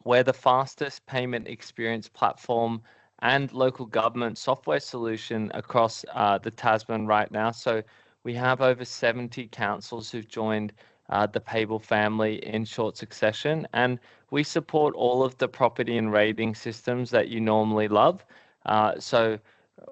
We're the fastest payment experience platform and local government software solution across the Tasman right now. So we have over 70 councils who've joined the Payble family in short succession, and we support all of the property and rating systems that you normally love. So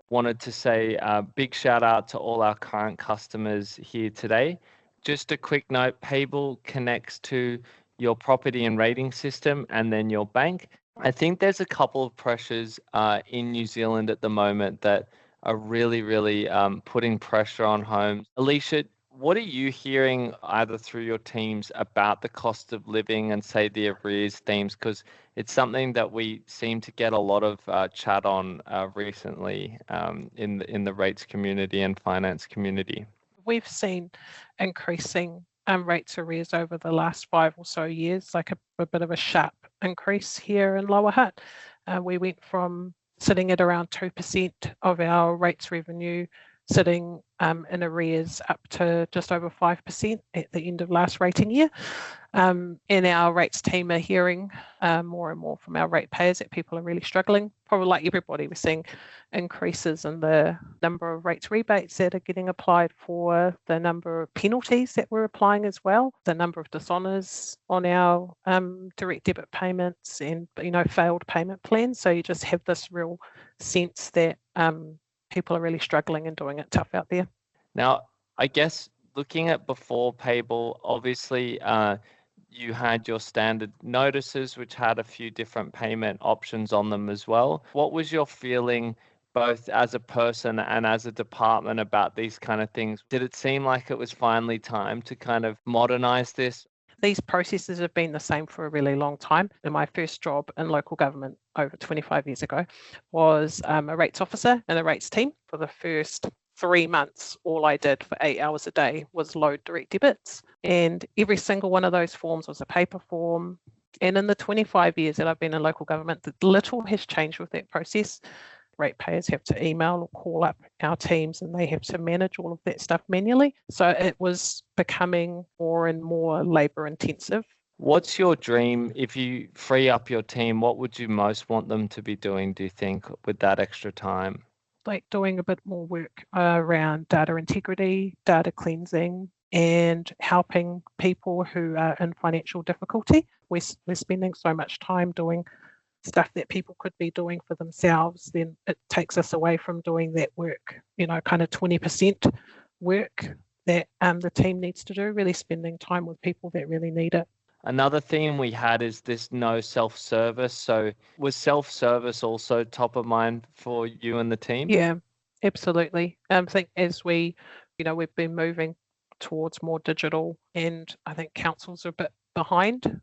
wanted to say a big shout out to all our current customers here today. Just a quick note, Payble connects to your property and rating system and then your bank. I think there's a couple of pressures in New Zealand at the moment that are really putting pressure on homes. Alicia, what are you hearing either through your teams about the cost of living and say the arrears themes? Because it's something that we seem to get a lot of chat on recently in the rates community and finance community. We've seen increasing rates arrears over the last 5 or so years, like a bit of a sharp increase here in Lower Hutt. We went from sitting at around 2% of our rates revenue sitting in arrears up to just over 5% at the end of last rating year. And our rates team are hearing more and more from our ratepayers that people are really struggling. Probably like everybody, we're seeing increases in the number of rates rebates that are getting applied for, the number of penalties that we're applying as well, the number of dishonours on our direct debit payments and failed payment plans. So you just have this real sense that people are really struggling and doing it tough out there. Now, I guess looking at before Payble, obviously you had your standard notices, which had a few different payment options on them as well. What was your feeling both as a person and as a department about these kind of things? Did it seem like it was finally time to kind of modernize this? These processes have been the same for a really long time. And my first job in local government over 25 years ago was a rates officer in a rates team. For the first 3 months, all I did for 8 hours a day was load direct debits. And every single one of those forms was a paper form. And in the 25 years that I've been in local government, little has changed with that process. Ratepayers have to email or call up our teams and they have to manage all of that stuff manually. So it was becoming more and more labour intensive. What's your dream if you free up your team? What would you most want them to be doing, do you think, with that extra time? Like doing a bit more work around data integrity, data cleansing, and helping people who are in financial difficulty. We're spending so much time doing stuff that people could be doing for themselves, then it takes us away from doing that work, kind of 20% work that the team needs to do, really spending time with people that really need it. Another theme we had is this no self-service. So was self-service also top of mind for you and the team? Yeah, absolutely. I think as we've been moving towards more digital, and I think councils are a bit behind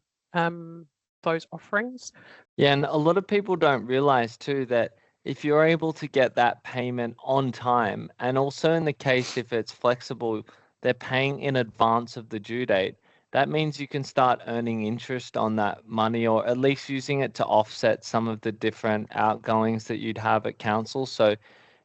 those offerings. Yeah, and a lot of people don't realize too that if you're able to get that payment on time, and also in the case if it's flexible, they're paying in advance of the due date, that means you can start earning interest on that money, or at least using it to offset some of the different outgoings that you'd have at council. So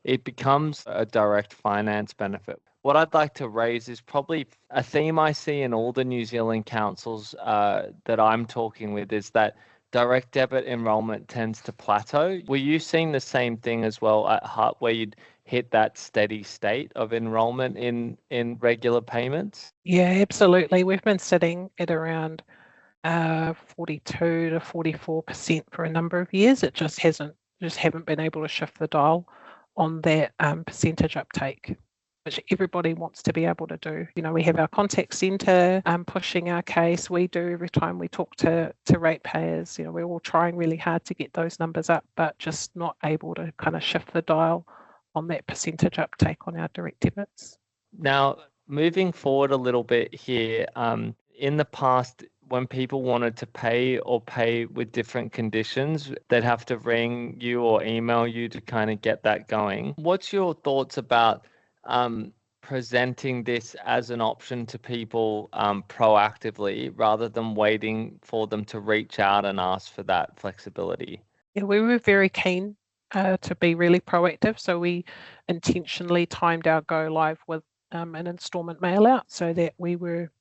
it becomes a direct finance benefit. What I'd like to raise is probably a theme I see in all the New Zealand councils that I'm talking with is that direct debit enrolment tends to plateau. Were you seeing the same thing as well at Hutt, where you'd hit that steady state of enrolment in regular payments? Yeah, absolutely. We've been sitting at around 42 to 44% for a number of years. It just haven't been able to shift the dial on that percentage uptake, which everybody wants to be able to do. We have our contact centre pushing our case. We do every time we talk to ratepayers. We're all trying really hard to get those numbers up, but just not able to kind of shift the dial on that percentage uptake on our direct debits. Now, moving forward a little bit here, in the past, when people wanted to pay or pay with different conditions, they'd have to ring you or email you to kind of get that going. What's your thoughts about presenting this as an option to people proactively rather than waiting for them to reach out and ask for that flexibility? Yeah, we were very keen to be really proactive. So we intentionally timed our go live with an instalment mail out so that we were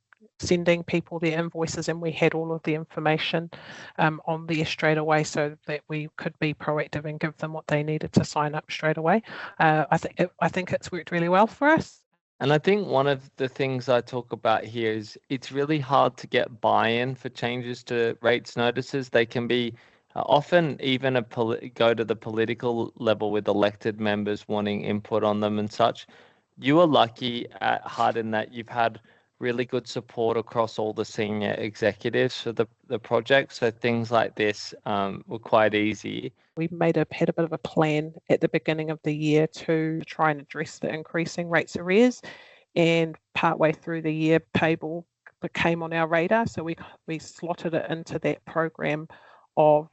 sending people their invoices, and we had all of the information on there straight away so that we could be proactive and give them what they needed to sign up straight away. I think it's worked really well for us. And I think one of the things I talk about here is it's really hard to get buy-in for changes to rates notices. They can be often even go to the political level with elected members wanting input on them and such. You are lucky at Hutt in that you've had really good support across all the senior executives for the project. So things like this were quite easy. We had a bit of a plan at the beginning of the year to try and address the increasing rates arrears, and partway through the year, Payble became on our radar. So we slotted it into that program of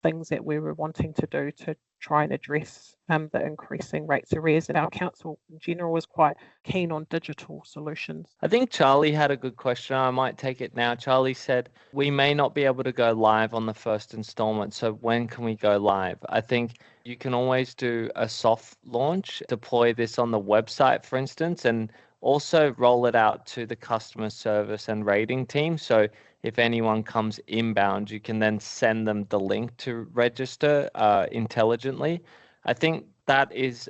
things that we were wanting to do to try and address the increasing rates arrears. And our council in general was quite keen on digital solutions. I think Charlie had a good question. I might take it now. Charlie said, we may not be able to go live on the first installment. So when can we go live? I think you can always do a soft launch, deploy this on the website, for instance, and also roll it out to the customer service and rating team. So if anyone comes inbound, you can then send them the link to register intelligently. I think that is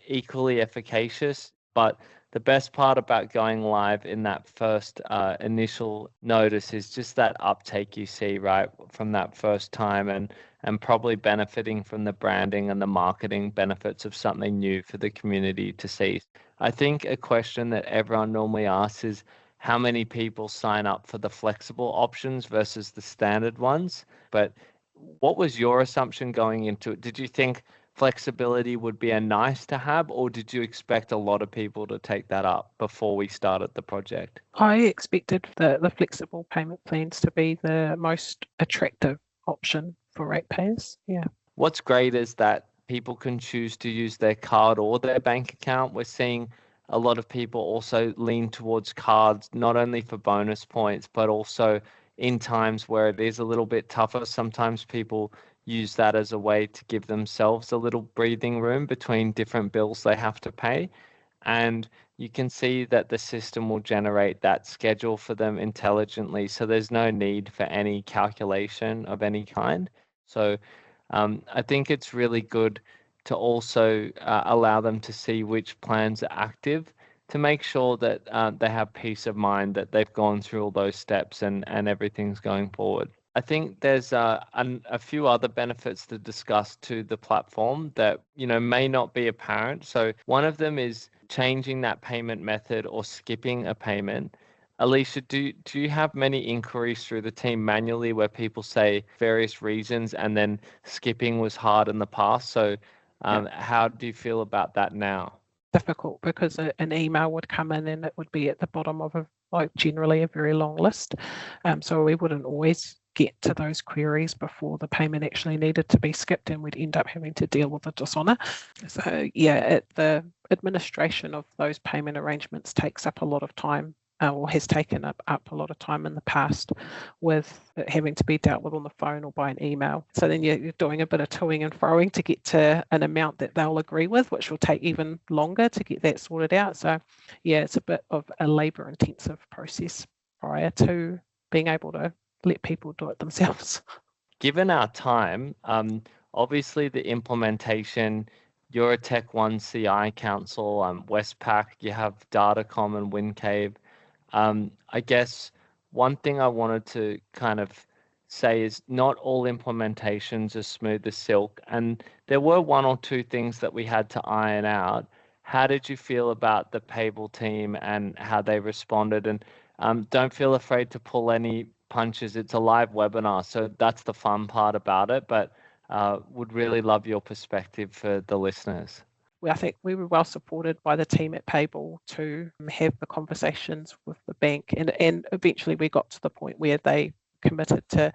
equally efficacious, but the best part about going live in that first initial notice is just that uptake you see, right, from that first time, and probably benefiting from the branding and the marketing benefits of something new for the community to see. I think a question that everyone normally asks is how many people sign up for the flexible options versus the standard ones. But what was your assumption going into it? Did you think flexibility would be a nice to have, or did you expect a lot of people to take that up before we started the project? I expected the flexible payment plans to be the most attractive option for ratepayers. Yeah. What's great is that people can choose to use their card or their bank account. We're seeing a lot of people also lean towards cards, not only for bonus points, but also in times where it is a little bit tougher. Sometimes people use that as a way to give themselves a little breathing room between different bills they have to pay. And you can see that the system will generate that schedule for them intelligently. So there's no need for any calculation of any kind. So I think it's really good to also allow them to see which plans are active to make sure that they have peace of mind that they've gone through all those steps and everything's going forward. I think there's a few other benefits to discuss to the platform that may not be apparent. So one of them is changing that payment method or skipping a payment. Alicia, do you have many inquiries through the team manually where people say various reasons and then skipping was hard in the past? So how do you feel about that now? Difficult because an email would come in and it would be at the bottom of generally a very long list. So we wouldn't always get to those queries before the payment actually needed to be skipped, and we'd end up having to deal with the dishonour. So yeah, the administration of those payment arrangements takes up a lot of time, or has taken up a lot of time in the past, with it having to be dealt with on the phone or by an email. So then you're doing a bit of toing and froing to get to an amount that they'll agree with, which will take even longer to get that sorted out. So yeah, it's a bit of a labour intensive process prior to being able to let people do it themselves. Given our time, obviously the implementation, you're a Tech One CI Council, Westpac, you have Datacom and WinCave. I guess one thing I wanted to kind of say is not all implementations are smooth as silk, and there were one or two things that we had to iron out. How did you feel about the Payble team and how they responded? And don't feel afraid to pull any punches. It's a live webinar, so that's the fun part about it, but would really love your perspective for the listeners. I think we were well supported by the team at Payble to have the conversations with the bank, and eventually we got to the point where they committed to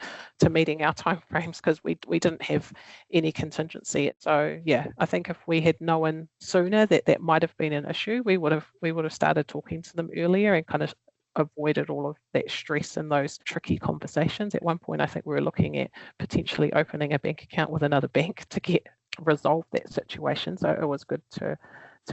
meeting our timeframes, because we didn't have any contingency. So yeah, I think if we had known sooner that might have been an issue, we would have started talking to them earlier and kind of avoided all of that stress and those tricky conversations. At one point, I think we were looking at potentially opening a bank account with another bank to resolve that situation. So it was good to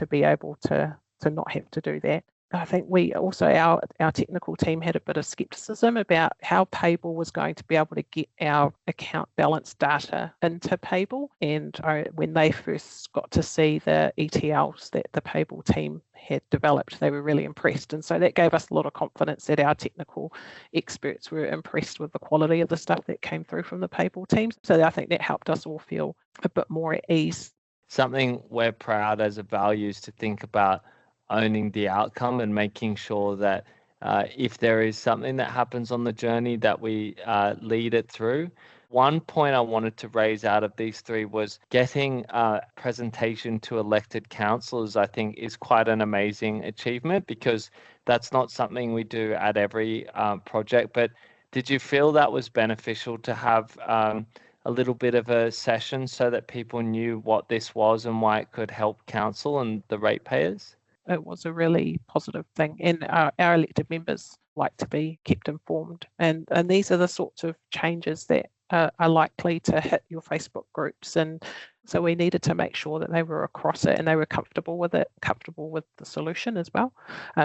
be able to not have to do that. I think our technical team had a bit of skepticism about how Payble was going to be able to get our account balance data into Payble. And when they first got to see the ETLs that the Payble team had developed, they were really impressed. And so that gave us a lot of confidence that our technical experts were impressed with the quality of the stuff that came through from the Payble team. So I think that helped us all feel a bit more at ease. Something we're proud as a value is to think about owning the outcome and making sure that if there is something that happens on the journey that we lead it through. One point I wanted to raise out of these three was getting presentation to elected councillors, I think is quite an amazing achievement, because that's not something we do at every project. But did you feel that was beneficial to have a little bit of a session so that people knew what this was and why it could help council and the ratepayers? It was a really positive thing, and our elected members like to be kept informed, and these are the sorts of changes that are likely to hit your Facebook groups, and so we needed to make sure that they were across it and they were comfortable with it, comfortable with the solution as well.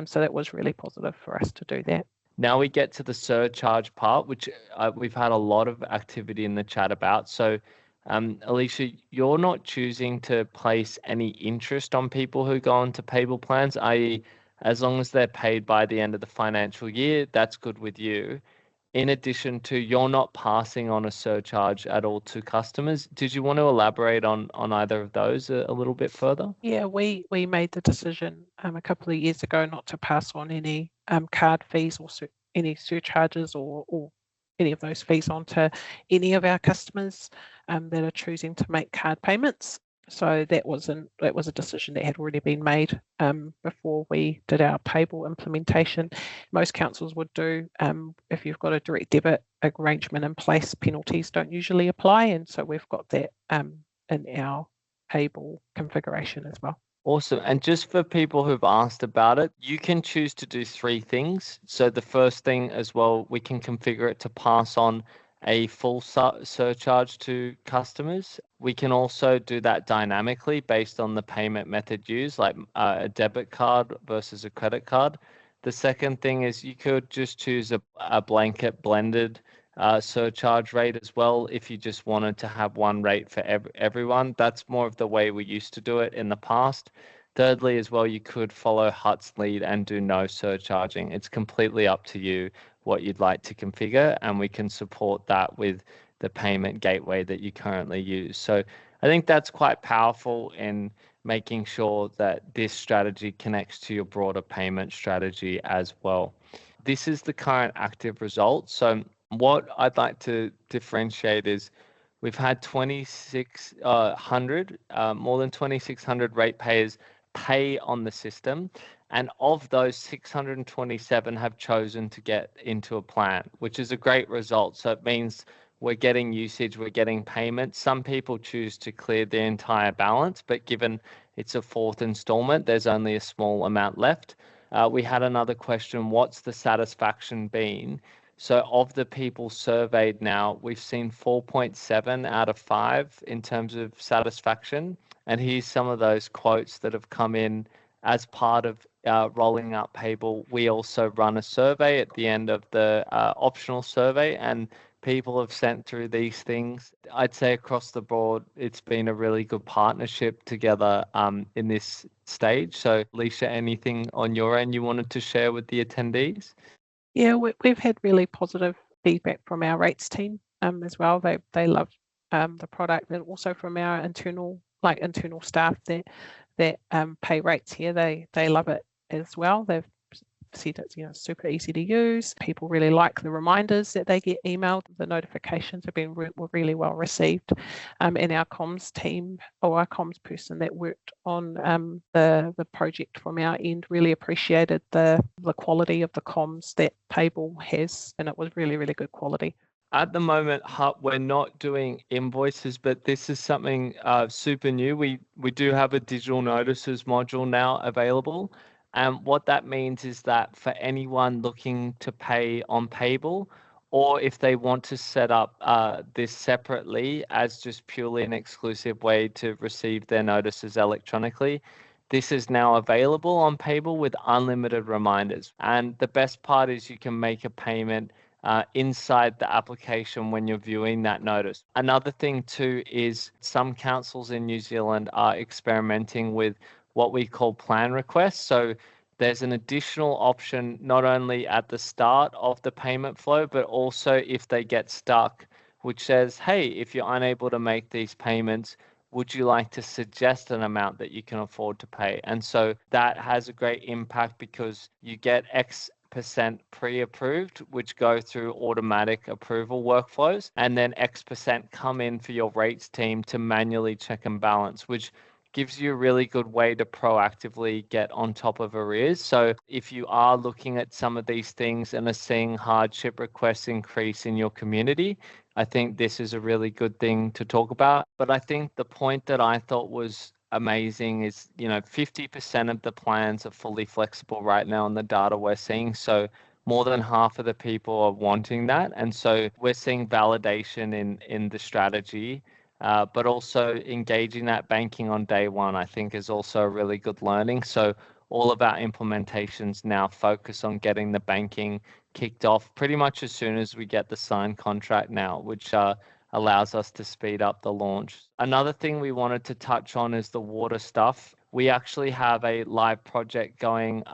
So that was really positive for us to do that. Now we get to the surcharge part, which we've had a lot of activity in the chat about. So Alicia, you're not choosing to place any interest on people who go onto Payble plans, i.e., as long as they're paid by the end of the financial year, that's good with you. In addition to, you're not passing on a surcharge at all to customers. Did you want to elaborate on either of those a little bit further? Yeah, we made the decision a couple of years ago not to pass on any card fees or any surcharges or any of those fees onto any of our customers that are choosing to make card payments. So that was a decision that had already been made before we did our Payble implementation. Most councils would do, if you've got a direct debit arrangement in place, penalties don't usually apply, and so we've got that in our Payble configuration as well. Awesome. And just for people who've asked about it, you can choose to do three things. So the first thing as well, we can configure it to pass on a full surcharge to customers. We can also do that dynamically based on the payment method used, like a debit card versus a credit card. The second thing is you could just choose a blanket blended surcharge rate as well if you just wanted to have one rate for everyone. That's more of the way we used to do it in the past. Thirdly, as well, you could follow Hutt's lead and do no surcharging. It's completely up to you what you'd like to configure, and we can support that with the payment gateway that you currently use. So I think that's quite powerful in making sure that this strategy connects to your broader payment strategy as well. This is the current active result. So what I'd like to differentiate is we've had 2,600, more than 2,600 ratepayers pay on the system. And of those, 627 have chosen to get into a plan, which is a great result. So it means we're getting usage, we're getting payments. Some people choose to clear the entire balance, but given it's a fourth installment, there's only a small amount left. We had another question, what's the satisfaction been? So of the people surveyed now, we've seen 4.7 out of 5 in terms of satisfaction. And here's some of those quotes that have come in as part of rolling out Payble. We also run a survey at the end of the optional survey, and people have sent through these things. I'd say across the board, it's been a really good partnership together in this stage. So Alicia, anything on your end you wanted to share with the attendees? Yeah, we've had really positive feedback from our rates team as well. They love the product, and also from our internal staff that pay rates here. They love it as well. They've said it's super easy to use. People really like the reminders that they get emailed. The notifications have been were really well received. And our comms team, or our comms person that worked on the project from our end, really appreciated the quality of the comms that Payble has, and it was really, really good quality. At the moment, Hutt, we're not doing invoices, but this is something super new. We do have a digital notices module now available. And what that means is that for anyone looking to pay on Payble, or if they want to set up this separately as just purely an exclusive way to receive their notices electronically, This is now available on Payble with unlimited reminders. And the best part is you can make a payment inside the application when you're viewing that notice. Another thing too is some councils in New Zealand are experimenting with what we call plan requests. So there's an additional option not only at the start of the payment flow, but also if they get stuck, which says, hey, if you're unable to make these payments, would you like to suggest an amount that you can afford to pay? And so that has a great impact because you get X% pre-approved, which go through automatic approval workflows, and then X% come in for your rates team to manually check and balance, which gives you a really good way to proactively get on top of arrears. So if you are looking at some of these things and are seeing hardship requests increase in your community, I think this is a really good thing to talk about. But I think the point that I thought was amazing is, 50% of the plans are fully flexible right now on the data we're seeing. So more than half of the people are wanting that. And so we're seeing validation in the strategy. But also engaging that banking on day one, I think, is also a really good learning. So all of our implementations now focus on getting the banking kicked off pretty much as soon as we get the signed contract now, which allows us to speed up the launch. Another thing we wanted to touch on is the water stuff. We actually have a live project going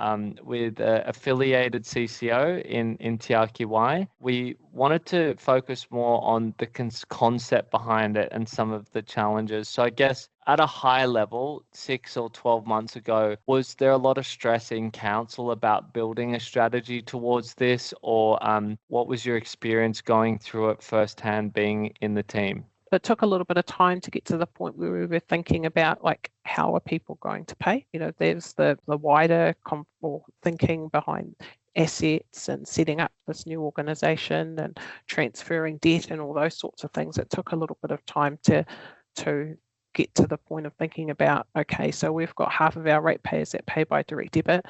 with an affiliated CCO in TRQY. We wanted to focus more on the concept behind it and some of the challenges. So I guess at a high level, 6 or 12 months ago, was there a lot of stress in council about building a strategy towards this, or what was your experience going through it firsthand being in the team? It took a little bit of time to get to the point where we were thinking about like how are people going to pay. There's the wider thinking behind assets and setting up this new organization and transferring debt and all those sorts of things. It took a little bit of time to get to the point of thinking about, okay, so we've got half of our ratepayers that pay by direct debit,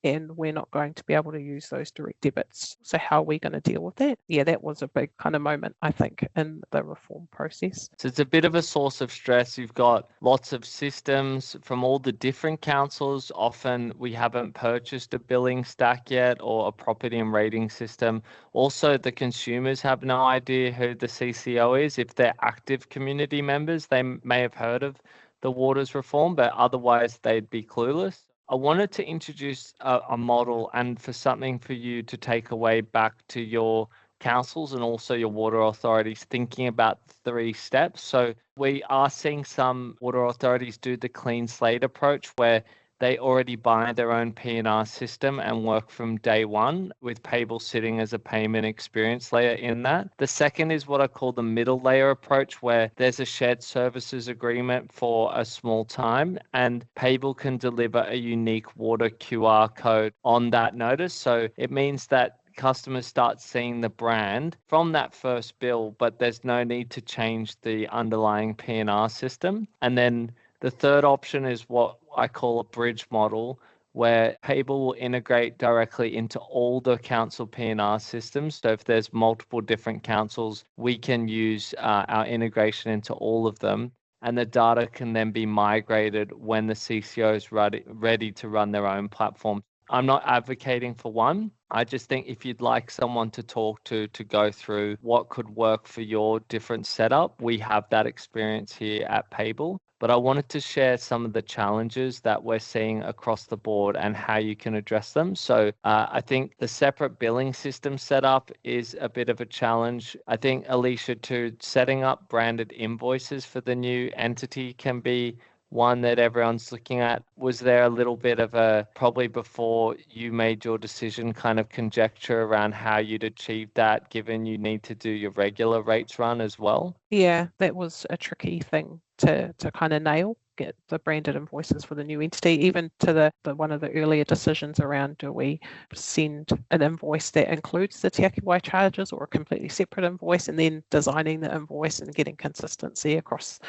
and we're not going to be able to use those direct debits. So how are we going to deal with that? Yeah, that was a big kind of moment, I think, in the reform process. So it's a bit of a source of stress. You've got lots of systems from all the different councils. Often we haven't purchased a billing stack yet or a property and rating system. Also, the consumers have no idea who the CCO is. If they're active community members, they may have heard of the waters reform, but otherwise they'd be clueless. I wanted to introduce a model and for something for you to take away back to your councils and also your water authorities thinking about 3 steps. So we are seeing some water authorities do the clean slate approach where they already buy their own P&R system and work from day one with Payble sitting as a payment experience layer in that. The second is what I call the middle layer approach, where there's a shared services agreement for a small time and Payble can deliver a unique water QR code on that notice. So it means that customers start seeing the brand from that first bill, but there's no need to change the underlying P&R system. And then the third option is what I call a bridge model, where Payble will integrate directly into all the council P&R systems. So if there's multiple different councils, we can use our integration into all of them. And the data can then be migrated when the CCO is ready to run their own platform. I'm not advocating for one. I just think if you'd like someone to talk to go through what could work for your different setup, we have that experience here at Payble. But I wanted to share some of the challenges that we're seeing across the board and how you can address them. So I think the separate billing system setup is a bit of a challenge. I think, Alicia, too, setting up branded invoices for the new entity can be one that everyone's looking at. Was there a little bit of a, probably before you made your decision, kind of conjecture around how you'd achieve that, given you need to do your regular rates run as well? Yeah, that was a tricky thing to kind of nail, get the branded invoices for the new entity, even to the one of the earlier decisions around, do we send an invoice that includes the TRQY charges or a completely separate invoice, and then designing the invoice and getting consistency across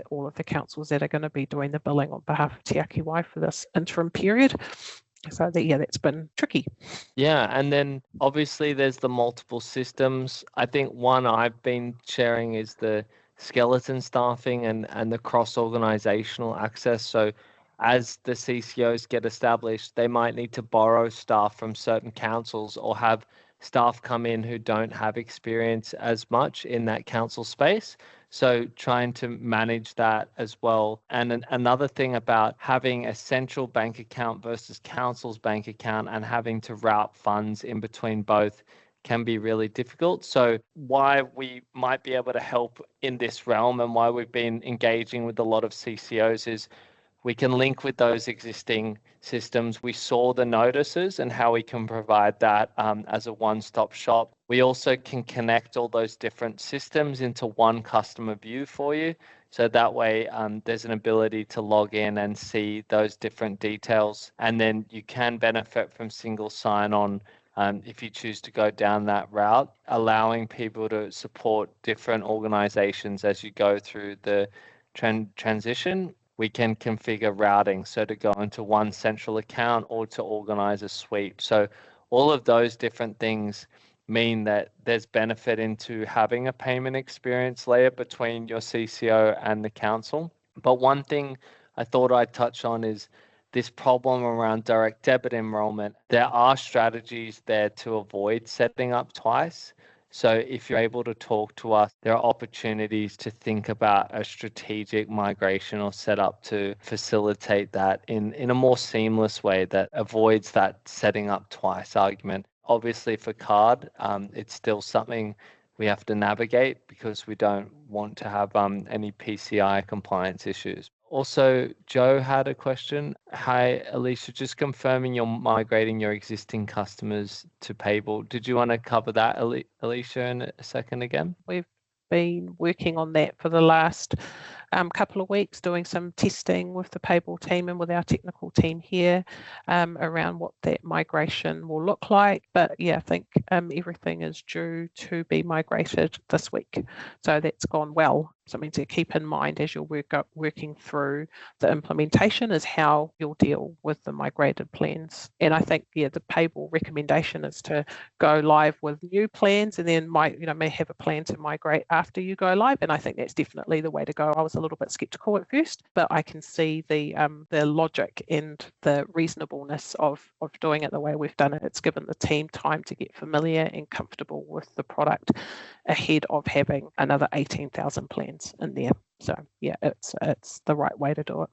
all of the councils that are going to be doing the billing on behalf of TRQY for this interim period. So that's been tricky. Yeah, and then obviously there's the multiple systems. I think one I've been sharing is the skeleton staffing and the cross-organizational access. So as the CCOs get established, they might need to borrow staff from certain councils or have staff come in who don't have experience as much in that council space. So trying to manage that as well. And another thing about having a central bank account versus council's bank account and having to route funds in between both can be really difficult. So why we might be able to help in this realm and why we've been engaging with a lot of CCOs is we can link with those existing systems. We saw the notices and how we can provide that as a one-stop shop. We also can connect all those different systems into one customer view for you. So that way there's an ability to log in and see those different details. And then you can benefit from single sign-on if you choose to go down that route, allowing people to support different organizations as you go through the transition. We can configure routing, so to go into one central account or to organize a suite. So all of those different things mean that there's benefit into having a payment experience layer between your CCO and the council. But one thing I thought I'd touch on is this problem around direct debit enrollment. There are strategies there to avoid setting up twice. So if you're able to talk to us, there are opportunities to think about a strategic migration or setup to facilitate that in a more seamless way that avoids that setting up twice argument. Obviously for card, it's still something we have to navigate because we don't want to have any PCI compliance issues. Also, Joe had a question. Hi, Alicia, just confirming you're migrating your existing customers to Payble. Did you want to cover that, Alicia, in a second again? We've been working on that for the last couple of weeks, doing some testing with the Payble team and with our technical team here around what that migration will look like. But yeah, I think everything is due to be migrated this week. So that's gone well. Something to keep in mind as you're working through the implementation is how you'll deal with the migrated plans. And I think, yeah, the Payble recommendation is to go live with new plans and then may have a plan to migrate after you go live. And I think that's definitely the way to go. I was a little bit skeptical at first, but I can see the logic and the reasonableness of doing it the way we've done it. It's given the team time to get familiar and comfortable with the product ahead of having another 18,000 plans in there. So yeah, it's the right way to do it.